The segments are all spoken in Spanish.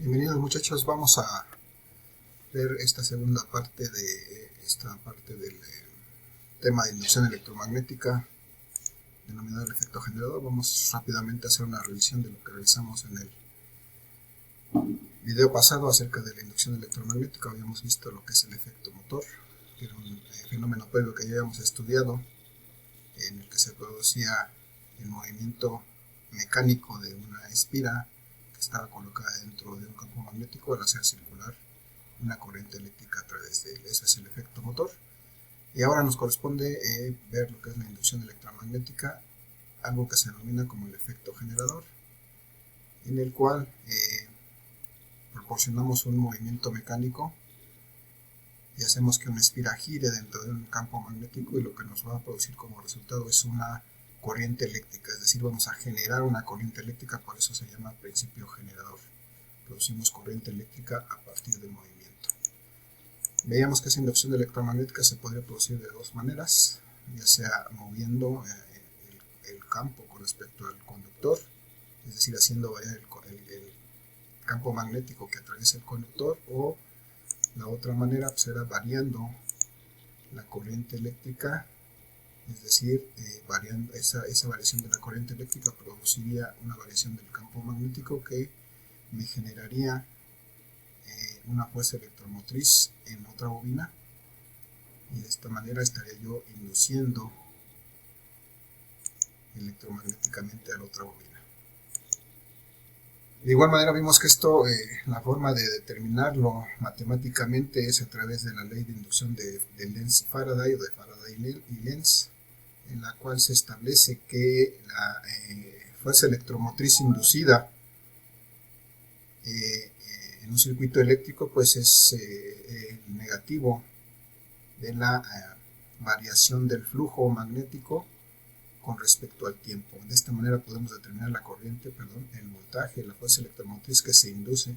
Bienvenidos muchachos, vamos a ver esta segunda parte del tema de inducción electromagnética denominado el efecto generador. Vamos rápidamente a hacer una revisión de lo que realizamos en el video pasado acerca de la inducción electromagnética. Habíamos visto lo que es el efecto motor, que era un fenómeno previo que ya habíamos estudiado, en el que se producía el movimiento mecánico de una espira que estaba colocada dentro de un campo magnético al hacer circular una corriente eléctrica a través de él. Ese es el efecto motor. Y ahora nos corresponde ver lo que es la inducción electromagnética, algo que se denomina como el efecto generador, en el cual proporcionamos un movimiento mecánico y hacemos que una espira gire dentro de un campo magnético, y lo que nos va a producir como resultado es una corriente eléctrica, es decir, vamos a generar una corriente eléctrica. Por eso se llama principio generador. Producimos corriente eléctrica a partir del movimiento. Veíamos que esa inducción electromagnética se podría producir de dos maneras, ya sea moviendo el campo con respecto al conductor, es decir, haciendo variar el campo magnético que atraviesa el conductor, o la otra manera pues era variando la corriente eléctrica, es decir, variando esa variación de la corriente eléctrica produciría una variación del campo magnético que me generaría una fuerza electromotriz en otra bobina, y de esta manera estaría yo induciendo electromagnéticamente a la otra bobina. De igual manera vimos que esto, la forma de determinarlo matemáticamente es a través de la ley de inducción de Lenz-Faraday, o de Faraday y Lenz, en la cual se establece que la fuerza electromotriz inducida en un circuito eléctrico pues es el negativo de la variación del flujo magnético con respecto al tiempo. De esta manera podemos determinar el voltaje, la fuerza electromotriz que se induce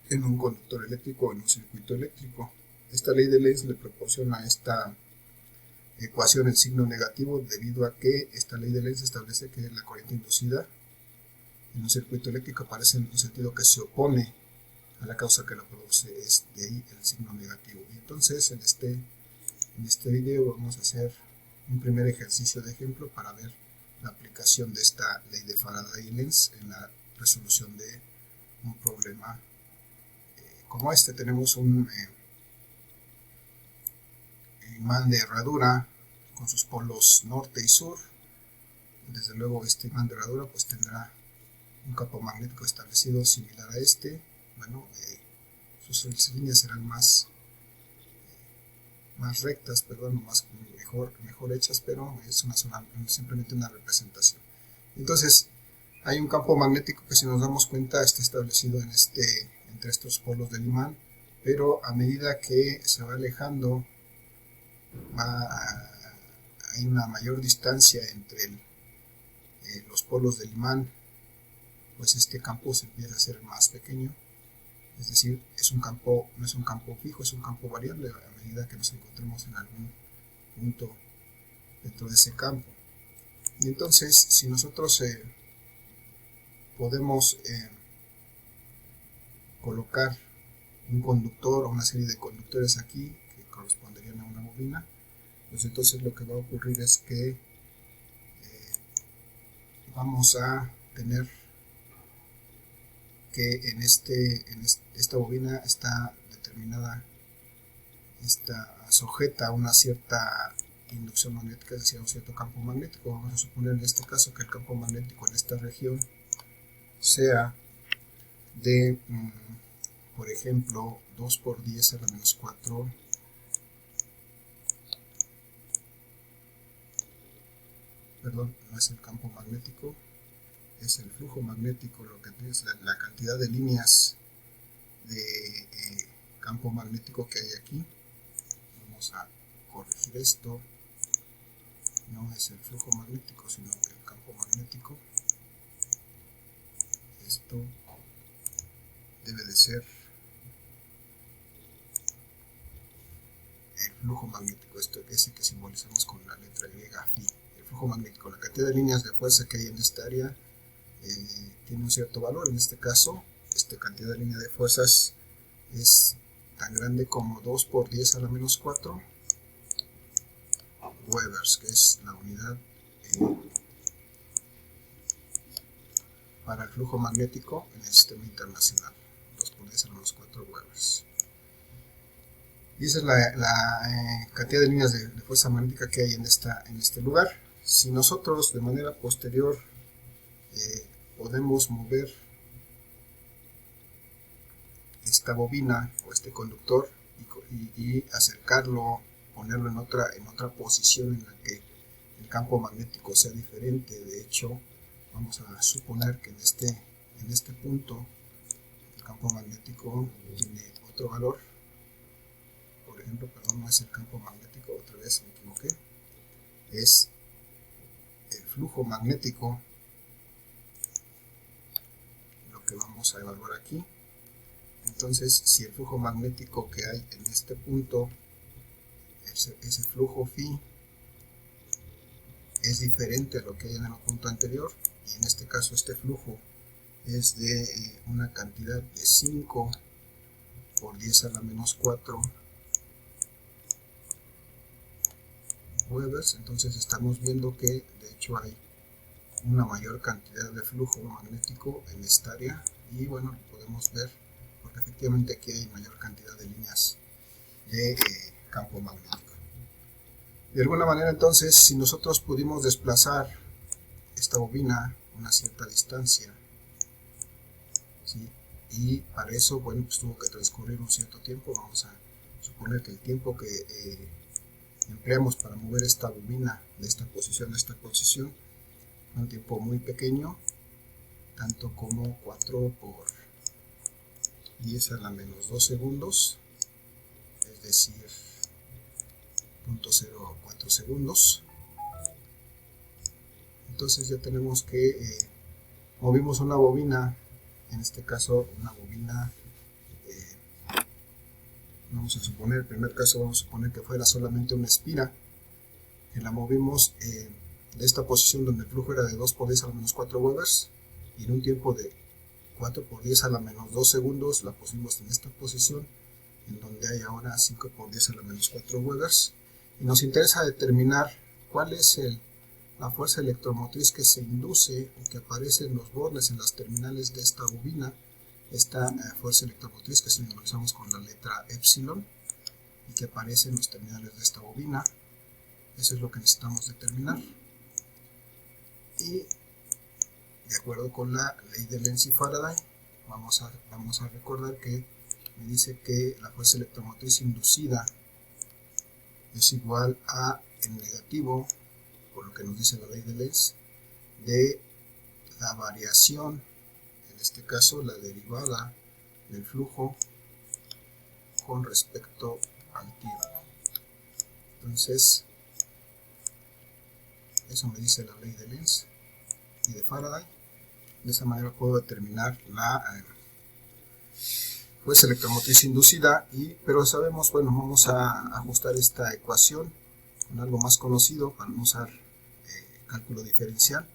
en un conductor eléctrico o en un circuito eléctrico. Esta ley de Lenz le proporciona a esta ecuación el signo negativo, debido a que esta ley de Lenz establece que la corriente inducida en un circuito eléctrico aparece en un sentido que se opone a la causa que la produce. Es de ahí el signo negativo. Y entonces en este video vamos a hacer un primer ejercicio de ejemplo para ver la aplicación de esta ley de Faraday y Lenz en la resolución de un problema como este. Tenemos un imán de herradura con sus polos norte y sur. Desde luego este imán de herradura pues tendrá un campo magnético establecido similar a este. Bueno, sus líneas serán más rectas, mejor hechas, pero es simplemente una representación. Entonces hay un campo magnético que, si nos damos cuenta, está establecido entre estos polos del imán, pero a medida que se va alejando hay una mayor distancia entre los polos del imán, pues este campo se empieza a hacer más pequeño. Es decir, no es un campo fijo, es un campo variable a medida que nos encontremos en algún punto dentro de ese campo. Y entonces, si nosotros podemos colocar un conductor o una serie de conductores aquí que corresponderían a una bobina, pues entonces lo que va a ocurrir es que vamos a tener que esta bobina está determinada, está sujeta a una cierta inducción magnética, es decir, a un cierto campo magnético. Vamos a suponer en este caso que el campo magnético en esta región sea de, por ejemplo, 2 por 10 a la menos 4 perdón, no es el campo magnético, es el flujo magnético, lo que es la cantidad de líneas de campo magnético que hay aquí. Vamos a corregir esto. No es el flujo magnético, sino el campo magnético. Esto debe de ser el flujo magnético, ese que simbolizamos con la letra griega phi. El flujo magnético, la cantidad de líneas de fuerza que hay en esta área tiene un cierto valor. En este caso esta cantidad de línea de fuerzas es tan grande como 2 por 10 a la menos 4 Webers, que es la unidad para el flujo magnético en el sistema internacional. 2 por 10 a la menos 4 Webers. Y esa es la cantidad de líneas de fuerza magnética que hay en este lugar. Si nosotros de manera posterior podemos mover esta bobina o este conductor y acercarlo, ponerlo en otra posición en la que el campo magnético sea diferente. De hecho, vamos a suponer que en este punto el campo magnético tiene otro valor. Por ejemplo, perdón, no es el campo magnético, otra vez me equivoqué, es el flujo magnético lo que vamos a evaluar aquí. Entonces, si el flujo magnético que hay en este punto, ese flujo phi, es diferente a lo que hay en el punto anterior, y en este caso este flujo es de una cantidad de 5 por 10 a la menos 4 Webers, entonces estamos viendo que de hecho hay una mayor cantidad de flujo magnético en esta área, y bueno, lo podemos ver porque efectivamente aquí hay mayor cantidad de líneas de campo magnético. De alguna manera, entonces, si nosotros pudimos desplazar esta bobina una cierta distancia, ¿sí? Y para eso, bueno, pues tuvo que transcurrir un cierto tiempo. Vamos a suponer que el tiempo que empleamos para mover esta bobina de esta posición a esta posición, un tiempo muy pequeño, tanto como 4 por 10 a la menos 2 segundos, es decir, 0.04 segundos. Entonces ya tenemos que movimos una bobina, en este caso una bobina, vamos a suponer, el primer caso vamos a suponer que fuera solamente una espira, que la movimos de esta posición donde el flujo era de 2 por 10 a la menos 4 Webers, y en un tiempo de 4 por 10 a la menos 2 segundos la pusimos en esta posición, en donde hay ahora 5 por 10 a la menos 4 Webers, y nos interesa determinar cuál es la fuerza electromotriz que se induce o que aparece en los bordes, en las terminales de esta bobina, esta fuerza electromotriz que simbolizamos con la letra epsilon y que aparece en los terminales de esta bobina. Eso es lo que necesitamos determinar. Y de acuerdo con la ley de Lenz y Faraday, vamos a recordar que me dice que la fuerza electromotriz inducida es igual a el negativo, por lo que nos dice la ley de Lenz, de la variación, en este caso la derivada del flujo con respecto al tiempo. Entonces, eso me dice la ley de Lenz y de Faraday. De esa manera puedo determinar la fuerza electromotriz inducida, pero sabemos, bueno, vamos a ajustar esta ecuación con algo más conocido para no usar cálculo diferencial.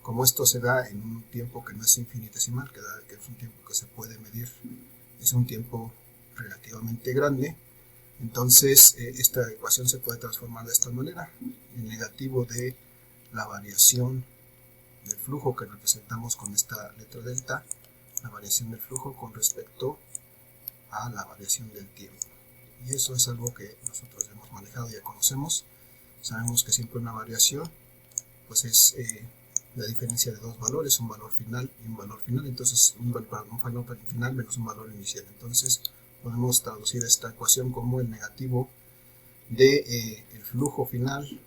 Como esto se da en un tiempo que no es infinitesimal, que es un tiempo que se puede medir, es un tiempo relativamente grande, entonces esta ecuación se puede transformar de esta manera: el negativo de la variación del flujo que representamos con esta letra delta, la variación del flujo con respecto a la variación del tiempo. Y eso es algo que nosotros ya hemos manejado, ya conocemos. Sabemos que siempre una variación pues es la diferencia de dos valores, un valor final y un valor final. Entonces un valor final menos un valor inicial. Entonces podemos traducir esta ecuación como el negativo de el flujo final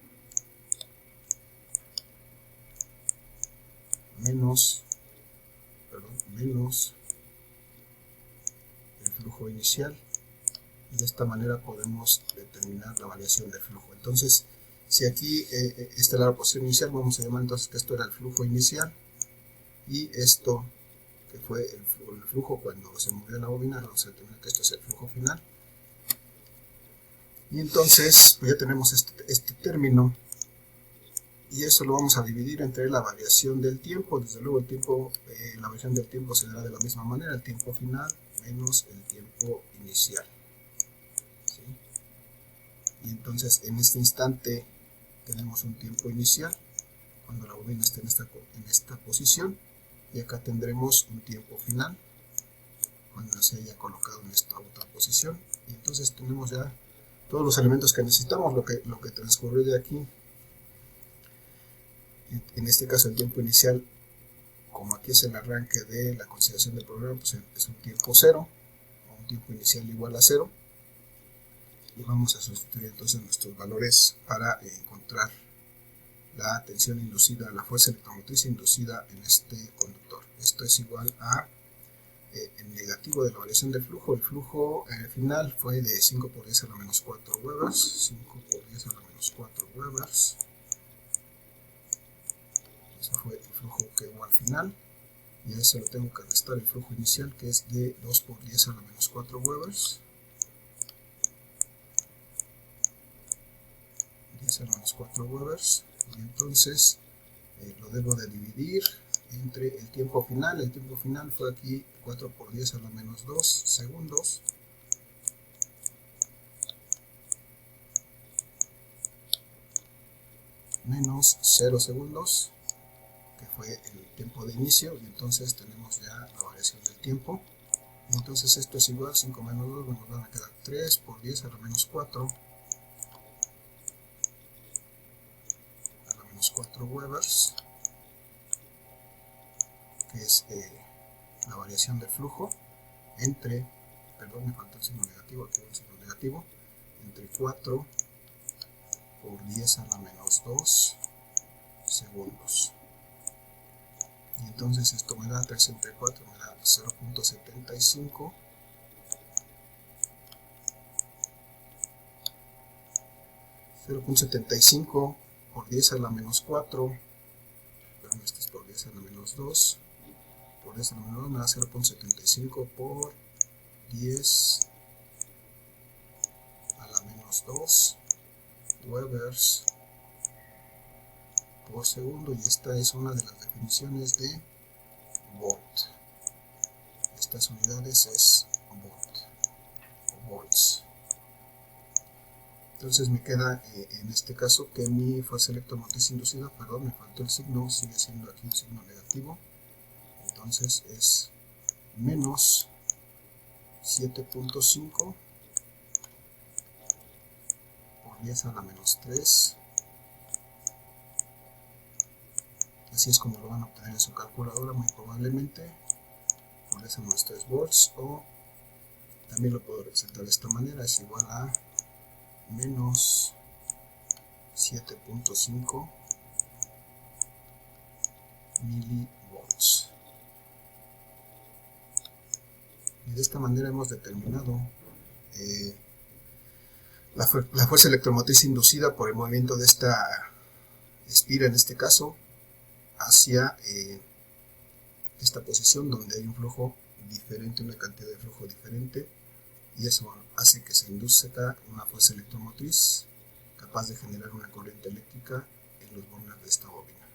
menos el flujo inicial, y de esta manera podemos determinar la variación del flujo. Entonces, si aquí esta es la posición inicial, vamos a llamar entonces que esto era el flujo inicial, y esto que fue el flujo cuando se movió la bobina, vamos a determinar que esto es el flujo final. Y entonces pues ya tenemos este término y eso lo vamos a dividir entre la variación del tiempo. Desde luego el tiempo, la variación del tiempo se dará de la misma manera, el tiempo final menos el tiempo inicial, ¿sí? Y entonces en este instante tenemos un tiempo inicial cuando la bobina esté en esta posición, y acá tendremos un tiempo final cuando se haya colocado en esta otra posición. Y entonces tenemos ya todos los elementos que necesitamos, lo que transcurrió de aquí. En este caso el tiempo inicial, como aquí es el arranque de la consideración del programa, pues es un tiempo cero, o un tiempo inicial igual a cero, y vamos a sustituir entonces nuestros valores para encontrar la tensión inducida, la fuerza electromotriz inducida en este conductor. Esto es igual a el negativo de la variación del flujo. El flujo final fue de 5 por 10 a la menos 4 Webers, 5 por 10 a la menos 4 Webers. Eso fue el flujo que hubo al final, y a eso le tengo que restar el flujo inicial, que es de 2 por 10 a la menos 4 Webers, 10 a la menos 4 Webers, y entonces lo debo de dividir entre el tiempo final. El tiempo final fue aquí 4 por 10 a la menos 2 segundos, menos 0 segundos, que fue el tiempo de inicio, y entonces tenemos ya la variación del tiempo. Y entonces esto es igual, 5 menos 2, nos van a quedar 3 por 10 a la menos 4 a la menos 4 Webers, que es la variación del flujo entre, perdón, me faltó el signo negativo, aquí el signo negativo, entre 4 por 10 a la menos 2 segundos. Y entonces esto me da 3 entre 4, me da 0.75 0.75 por 10 a la menos 4, perdón, este es por 10 a la menos 2, por 10 a la menos 2 me da 0.75 por 10 a la menos 2 Webers por segundo, y esta es una de las definiciones de volt. Estas unidades es volt o volts. Entonces me queda en este caso que mi fuerza electromotriz inducida, perdón, me faltó el signo, sigue siendo aquí un signo negativo, entonces es menos 7.5 por 10 a la menos 3. Así es como lo van a obtener en su calculadora, muy probablemente, por eso menos 3 volts, o también lo puedo representar de esta manera, es igual a menos 7.5 milivolts. Y de esta manera hemos determinado la fuerza electromotriz inducida por el movimiento de esta espira, en este caso, hacia esta posición donde hay un flujo diferente, una cantidad de flujo diferente, y eso hace que se induzca una fuerza electromotriz capaz de generar una corriente eléctrica en los bornes de esta bobina.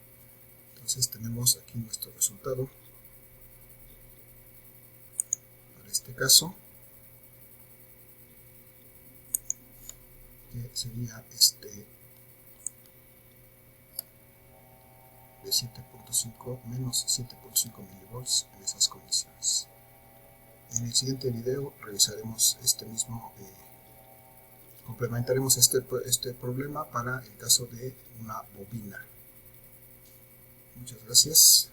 Entonces tenemos aquí nuestro resultado para este caso, que sería de 7.5 menos 7.5 milivolts en esas condiciones. En el siguiente video revisaremos complementaremos este problema para el caso de una bobina. Muchas gracias.